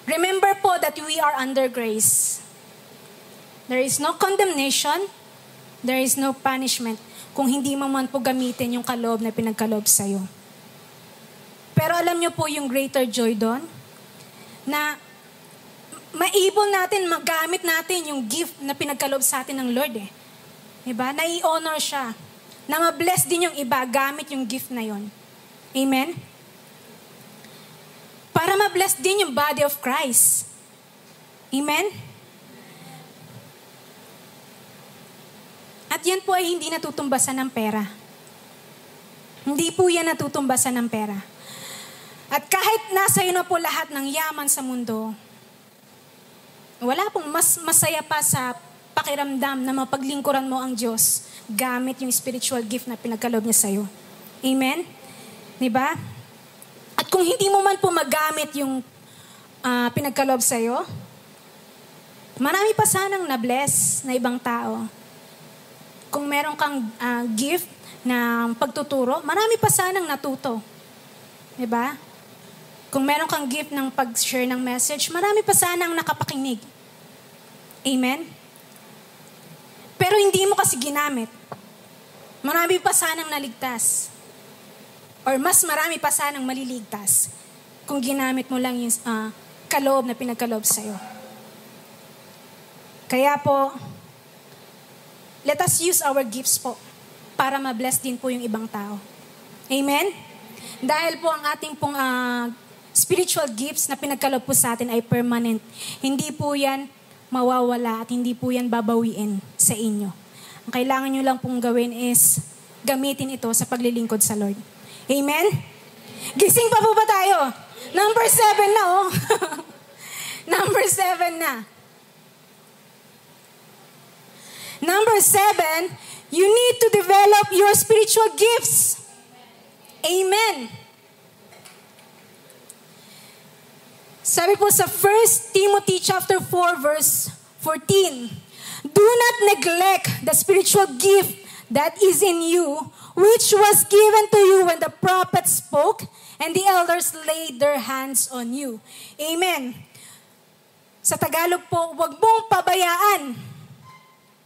Remember po that we are under grace. There is no condemnation. There is no punishment kung hindi mo man po gamitin yung kaloob na pinagkaloob sa'yo. Pero alam niyo po yung greater joy doon, na maibon natin, magamit natin yung gift na pinagkaloob sa atin ng Lord Diba? Na i-honor siya. Na ma-bless din yung iba gamit yung gift na yon. Amen? Para ma-bless din yung body of Christ. Amen? At yan po ay hindi natutumbasan ng pera. Hindi po yan natutumbasan ng pera. At kahit nasa iyo na po lahat ng yaman sa mundo, wala pong mas masaya pa sa pakiramdam na mapaglingkuran mo ang Diyos gamit yung spiritual gift na pinagkaloob niya sa'yo. Amen? Diba? At kung hindi mo man po magamit yung pinagkaloob sa'yo, marami pa sanang na-bless na ibang tao. Kung meron kang gift na pagtuturo, marami pa sanang natuto. Diba? Kung meron kang gift ng pag-share ng message, marami pa sanang nakapakinig. Amen? Pero hindi mo kasi ginamit. Marami pa sanang naligtas. Or mas marami pa sanang maliligtas kung ginamit mo lang yung kaloob na pinagkaloob sa'yo. Kaya po, let us use our gifts po para ma-bless din po yung ibang tao. Amen? Dahil po ang ating pong spiritual gifts na pinagkaloob po sa atin ay permanent. Hindi po yan mawawala at hindi po yan babawiin sa inyo. Ang kailangan nyo lang pong gawin is gamitin ito sa paglilingkod sa Lord. Amen? Gising pa po ba tayo? Number 7 na, oh. Number 7 na. Number 7, you need to develop your spiritual gifts. Amen. Sabi po sa 1 Timothy chapter 4 verse 14, do not neglect the spiritual gift that is in you, which was given to you when the prophets spoke and the elders laid their hands on you. Amen. Sa Tagalog po, wag mong pabayaan.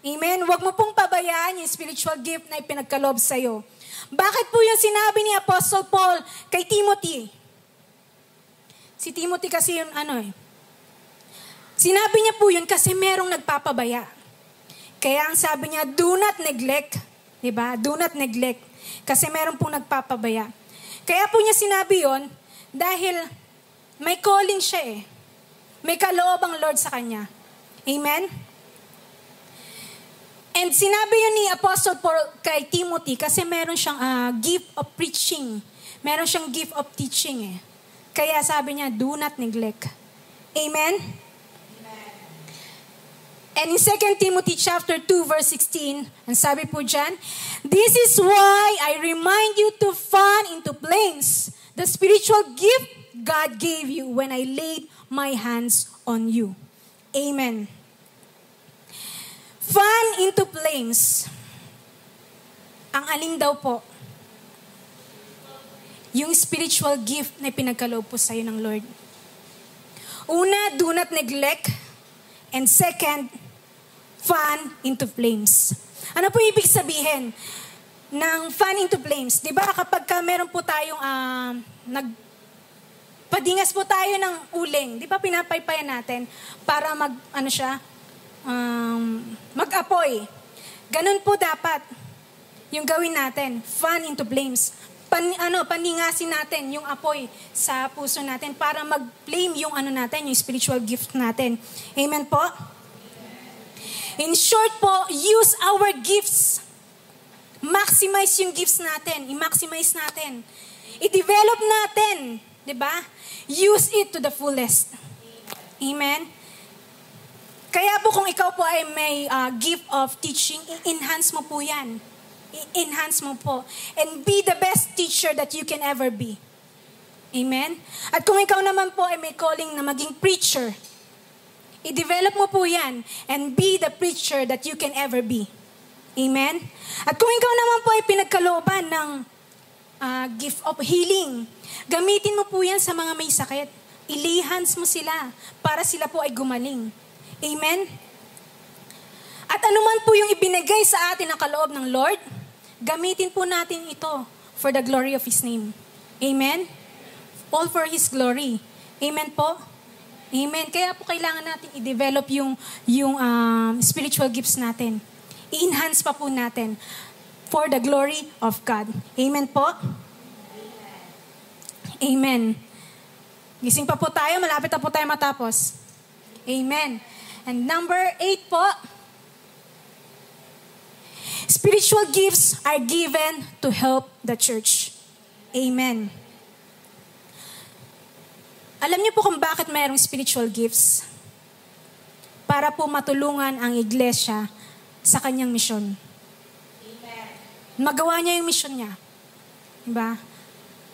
Amen. Wag mo pong pabayaan yung spiritual gift na ipinagkaloob sa'yo. Bakit po yung sinabi ni Apostle Paul kay Timothy? Si Timothy kasi yung Sinabi niya po yun kasi merong nagpapabaya. Kaya ang sabi niya, do not neglect. Diba? Do not neglect. Kasi meron pong nagpapabaya. Kaya po niya sinabi yun dahil may calling siya eh. May kaloob ang Lord sa kanya. Amen? And sinabi yun ni Apostle Paul kay Timothy kasi meron siyang gift of preaching. Meron siyang gift of teaching eh. Kaya sabi niya, do not neglect. Amen? And in 2 Timothy chapter 2 verse 16, ang sabi po dyan, this is why I remind you to fan into flames the spiritual gift God gave you when I laid my hands on you. Amen. Fan into flames. Ang alin daw po? Yung spiritual gift na pinagkaloob po sa'yo ng Lord. Una, do not neglect. And second, fan into flames. Ano po ibig sabihin ng fan into flames? Di ba kapag meron po tayong padingas po tayo ng uling, di ba pinapaypayan natin para mag-apoy. Ganun po dapat yung gawin natin, fan into flames. Paningasin natin yung apoy sa puso natin para mag-flame yung yung spiritual gift natin. Amen po? In short po, use our gifts. Maximize yung gifts natin. I-maximize natin. I-develop natin. Diba? Use it to the fullest. Amen? Kaya po kung ikaw po ay may gift of teaching, i-enhance mo po yan. I-enhance mo po. And be the best teacher that you can ever be. Amen? At kung ikaw naman po ay may calling na maging preacher, i-develop mo po yan and be the preacher that you can ever be. Amen? At kung ikaw naman po ay pinagkalooban ng gift of healing, gamitin mo po yan sa mga may sakit. I-lay hands mo sila para sila po ay gumaling. Amen? At anuman po yung ibinigay sa atin ng kaloob ng Lord, gamitin po natin ito for the glory of His name. Amen? All for His glory. Amen po? Amen. Kaya po kailangan natin i-develop yung spiritual gifts natin. I-enhance pa po natin for the glory of God. Amen po? Amen. Gising pa po tayo. Malapit na po tayo matapos. Amen. And number 8 po, spiritual gifts are given to help the church. Amen. Alam niyo po kung bakit mayroong spiritual gifts? Para po matulungan ang iglesia sa kanyang misyon. Amen. Magawa niya yung misyon niya. Diba?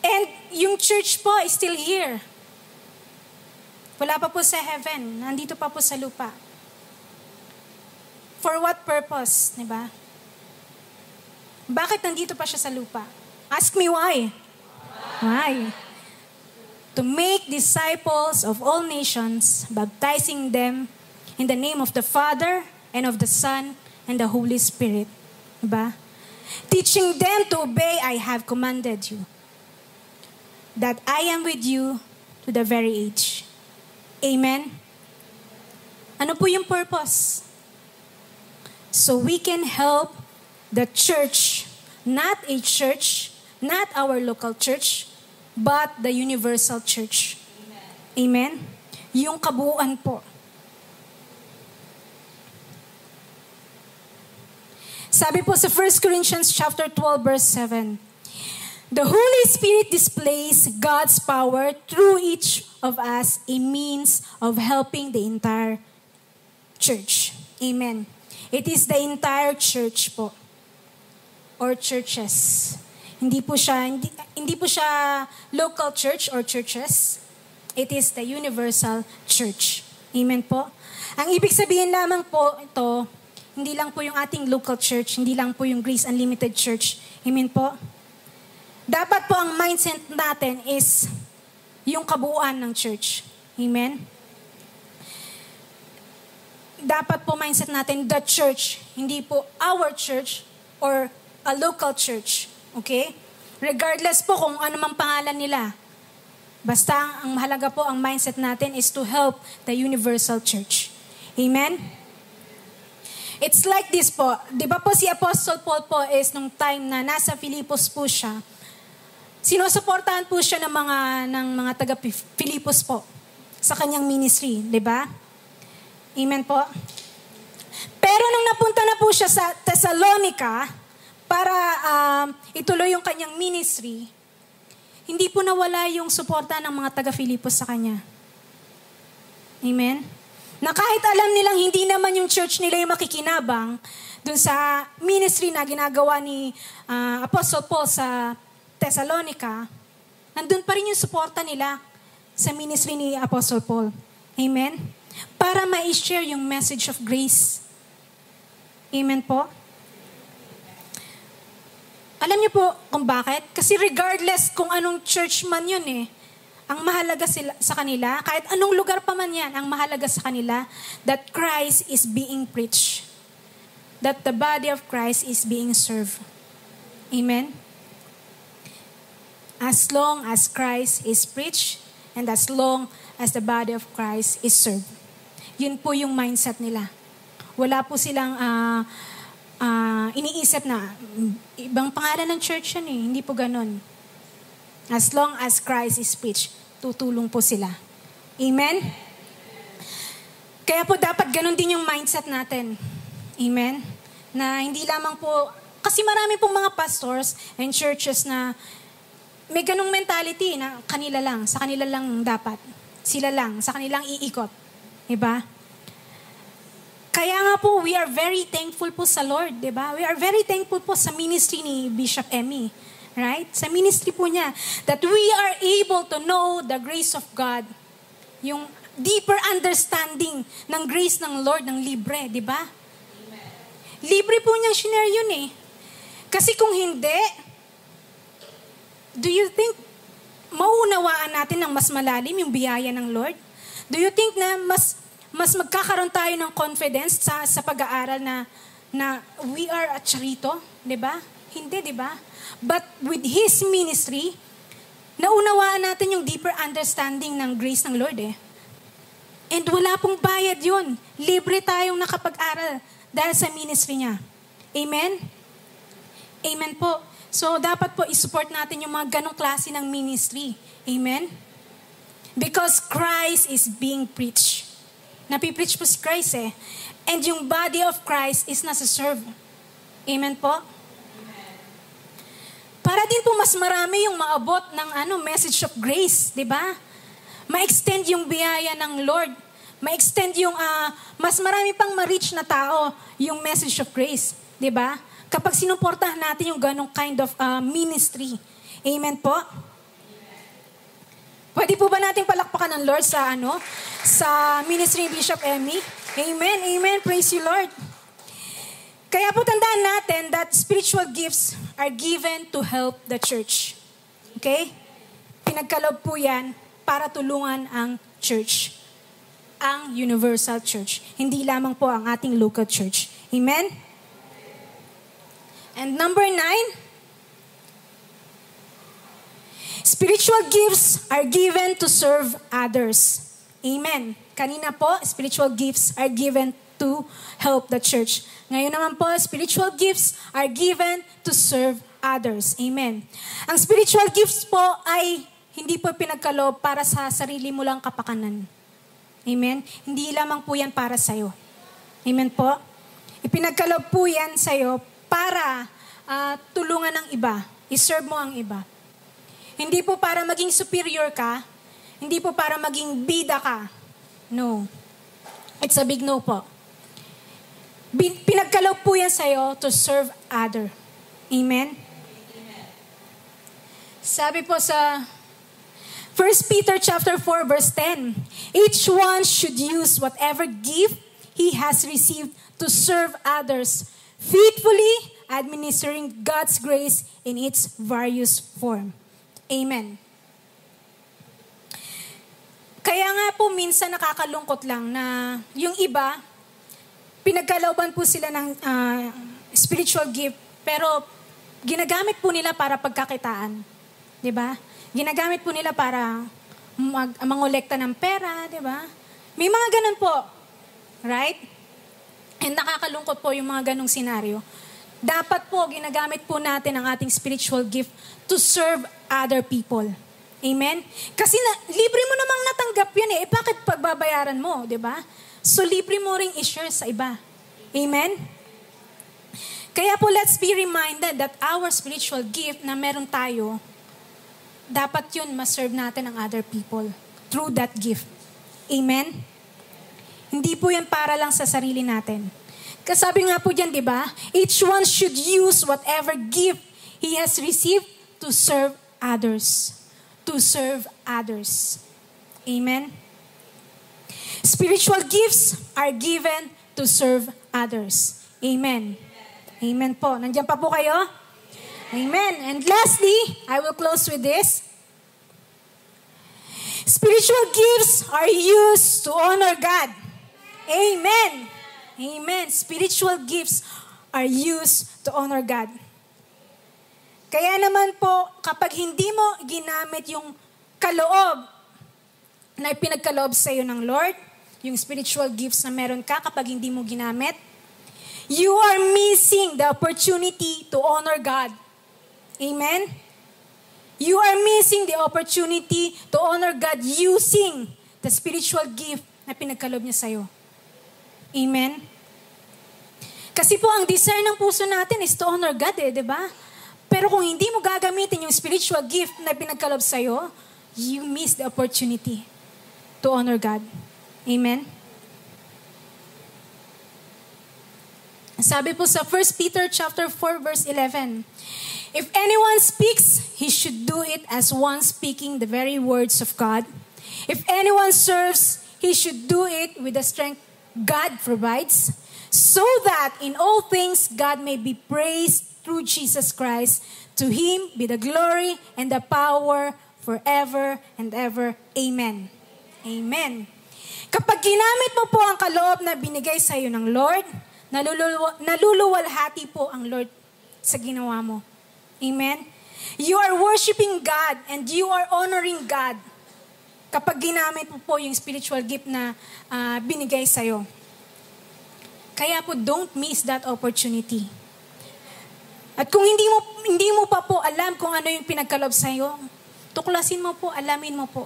And yung church po is still here. Wala pa po sa heaven. Nandito pa po sa lupa. For what purpose? Diba? Bakit nandito pa siya sa lupa? Ask me why. Why? To make disciples of all nations, baptizing them in the name of the Father and of the Son and the Holy Spirit. Diba? Teaching them to obey, I have commanded you. That I am with you to the very age. Amen? Ano po yung purpose? So we can help the church, not a church, not our local church, but the universal church. Amen? Yung kabuuan po. Sabi po sa 1 Corinthians chapter 12 verse 7, the Holy Spirit displays God's power through each of us, a means of helping the entire church. Amen. It is the entire church po, or churches. Hindi po siya local church or churches. It is the universal church. Amen po. Ang ibig sabihin lamang po ito, hindi lang po yung ating local church, hindi lang po yung Grace Unlimited Church. Amen po. Dapat po ang mindset natin is yung kabuuan ng church. Amen. Dapat po mindset natin the church, hindi po our church or a local church. Okay? Regardless po kung ano mang pangalan nila. Basta ang mahalaga po ang mindset natin is to help the universal church. Amen? It's like this po. Di ba po si Apostle Paul po is nung time na nasa Filipos po siya, sinusuportahan po siya ng mga taga Filipos po sa kanyang ministry. Di ba? Amen po. Pero nung napunta na po siya sa Thessalonica para ituloy yung kanyang ministry, hindi po nawala yung suporta ng mga taga Filipos sa kanya. Amen? Na kahit alam nilang hindi naman yung church nila yung makikinabang dun sa ministry na ginagawa ni Apostle Paul sa Thessalonica, nandun pa rin yung suporta nila sa ministry ni Apostle Paul. Amen? Para ma-share yung message of grace. Amen po? Alam niyo po kung bakit? Kasi regardless kung anong church man yun ang mahalaga sa kanila, kahit anong lugar pa man yan, ang mahalaga sa kanila, that Christ is being preached. That the body of Christ is being served. Amen? As long as Christ is preached, and as long as the body of Christ is served. Yun po yung mindset nila. Wala po silang iniisip na ibang pangalan ng church yan Hindi po ganun. As long as Christ is preached, tutulong po sila. Amen? Kaya po dapat ganun din yung mindset natin. Amen? Na hindi lamang po, kasi marami pong mga pastors and churches na may ganung mentality na kanila lang, sa kanila lang dapat. Sila lang, sa kanilang iikot. Diba? Kaya nga po, we are very thankful po sa Lord, diba? We are very thankful po sa ministry ni Bishop Emmy. Right? Sa ministry po niya. That we are able to know the grace of God. Yung deeper understanding ng grace ng Lord, ng libre, diba? Libre po niyang shinare yun Kasi kung hindi, do you think mauunawaan natin ng mas malalim yung biyaya ng Lord? Do you think na mas magkakaroon tayo ng confidence sa pag-aaral na we are a charito? Diba? Hindi, diba? But with His ministry, naunawaan natin yung deeper understanding ng grace ng Lord And wala pong bayad yun. Libre tayong nakapag-aral dahil sa ministry niya. Amen? Amen po. So, dapat po isupport natin yung mga ganong klase ng ministry. Amen? Because Christ is being preached. Napipreach po si Christ And yung body of Christ is nasa-serve. Amen po? Para din po mas marami yung maabot ng message of grace, di ba? Ma-extend yung biyaya ng Lord. Ma-extend yung mas marami pang ma-reach na tao yung message of grace, di ba? Kapag sinuportahan natin yung ganong kind of ministry. Amen po? Pwede po ba nating palakpakan ng Lord sa ministry ni Bishop Emmy? Amen, amen. Praise you, Lord. Kaya po tandaan natin that spiritual gifts are given to help the church. Okay? Pinagkaloob po yan para tulungan ang church. Ang universal church. Hindi lamang po ang ating local church. Amen? And number 9, spiritual gifts are given to serve others. Amen. Kanina po, spiritual gifts are given to help the church. Ngayon naman po, spiritual gifts are given to serve others. Amen. Ang spiritual gifts po ay hindi po pinagkaloob para sa sarili mo lang kapakanan. Amen. Hindi lamang po yan para sa'yo. Amen po. Ipinagkaloob po yan sa'yo para tulungan ng iba. I-serve mo ang iba. Hindi po para maging superior ka. Hindi po para maging bida ka. No. It's a big no po. Pinagkaloob po yan sa'yo to serve other. Amen? Sabi po sa 1 Peter chapter 4 verse 10, each one should use whatever gift he has received to serve others, faithfully administering God's grace in its various form. Amen. Kaya nga po minsan nakakalungkot lang na yung iba, pinagkalooban po sila ng spiritual gift, pero ginagamit po nila para pagkakitaan. Diba? Ginagamit po nila para mangolekta ng pera, diba? May mga ganun po. Right? And nakakalungkot po yung mga ganung senaryo. Dapat po, ginagamit po natin ang ating spiritual gift to serve other people. Amen? Kasi libre mo namang natanggap yan eh. Bakit pagbabayaran mo, di ba? So, libre mo ring i-share sa iba. Amen? Kaya po, let's be reminded that our spiritual gift na meron tayo, dapat yun ma-serve natin ang other people through that gift. Amen? Hindi po yan para lang sa sarili natin. Kasabi nga po dyan, di ba? Each one should use whatever gift he has received to serve others. To serve others. Amen? Spiritual gifts are given to serve others. Amen. Amen po. Nandiyan pa po kayo? Amen. And lastly, I will close with this. Spiritual gifts are used to honor God. Amen. Amen. Spiritual gifts are used to honor God. Kaya naman po, kapag hindi mo ginamit yung kaloob na ipinagkaloob sa iyo ng Lord, yung spiritual gifts na meron ka, kapag hindi mo ginamit, you are missing the opportunity to honor God. Amen? You are missing the opportunity to honor God using the spiritual gift na pinagkaloob niya sa iyo. Amen? Kasi po, ang desire ng puso natin is to honor God di ba? Pero kung hindi mo gagamitin yung spiritual gift na pinagkaloob sa'yo, you miss the opportunity to honor God. Amen? Sabi po sa 1 Peter chapter 4 verse 11, if anyone speaks, he should do it as one speaking the very words of God. If anyone serves, he should do it with the strength God provides, so that in all things God may be praised through Jesus Christ. To Him be the glory and the power forever and ever. Amen. Amen. Kapag ginamit mo po ang kaloob na binigay sa iyo ng Lord, naluluwalhati po ang Lord sa ginawa mo. Amen. You are worshiping God and you are honoring God kapag ginamit mo po yung spiritual gift na binigay sa iyo. Kaya po, don't miss that opportunity. At kung hindi mo pa po alam kung ano yung pinagkaloob sa iyo, tuklasin mo po, alamin mo po,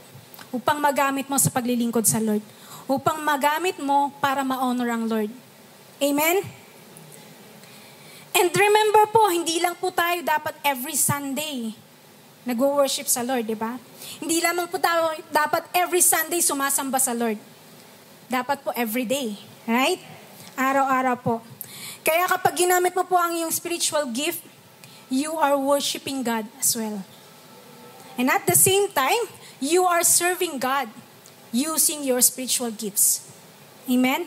upang magamit mo sa paglilingkod sa Lord. Upang magamit mo para ma-honor ang Lord. Amen? And remember po, hindi lang po tayo dapat every Sunday nag-worship sa Lord, di ba? Hindi lamang po tayo dapat every Sunday sumasamba sa Lord. Dapat po every day. Right? Araw-araw po. Kaya kapag ginamit mo po ang iyong spiritual gift, you are worshiping God as well. And at the same time, you are serving God using your spiritual gifts. Amen?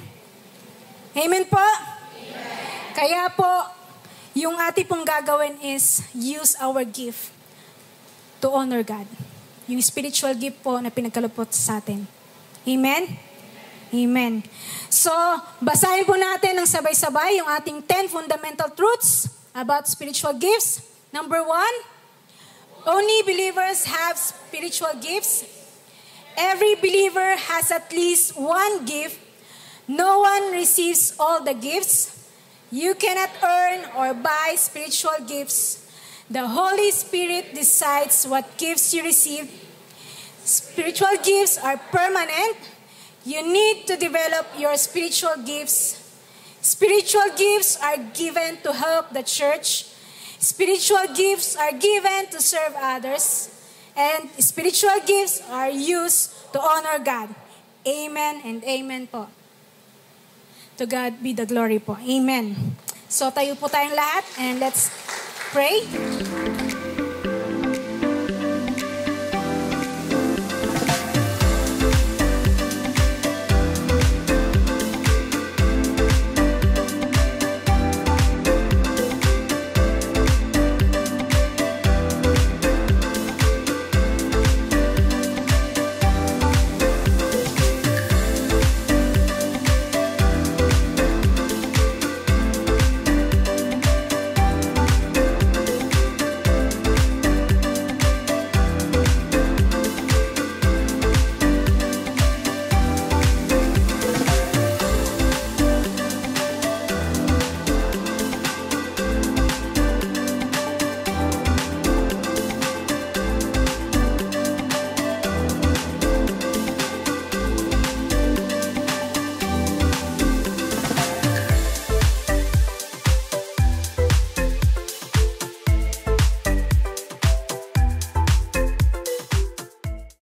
Amen po? Amen. Kaya po, yung ating pong gagawin is use our gift to honor God. Yung spiritual gift po na pinagkaloob sa atin. Amen? Amen. So, basahin po natin ng sabay-sabay yung ating 10 fundamental truths about spiritual gifts. Number 1, only believers have spiritual gifts. Every believer has at least one gift. No one receives all the gifts. You cannot earn or buy spiritual gifts. The Holy Spirit decides what gifts you receive. Spiritual gifts are permanent. You need to develop your spiritual gifts. Spiritual gifts are given to help the church. Spiritual gifts are given to serve others. And spiritual gifts are used to honor God. Amen and amen po. To God be the glory po. Amen. So tayo po tayong lahat and let's pray.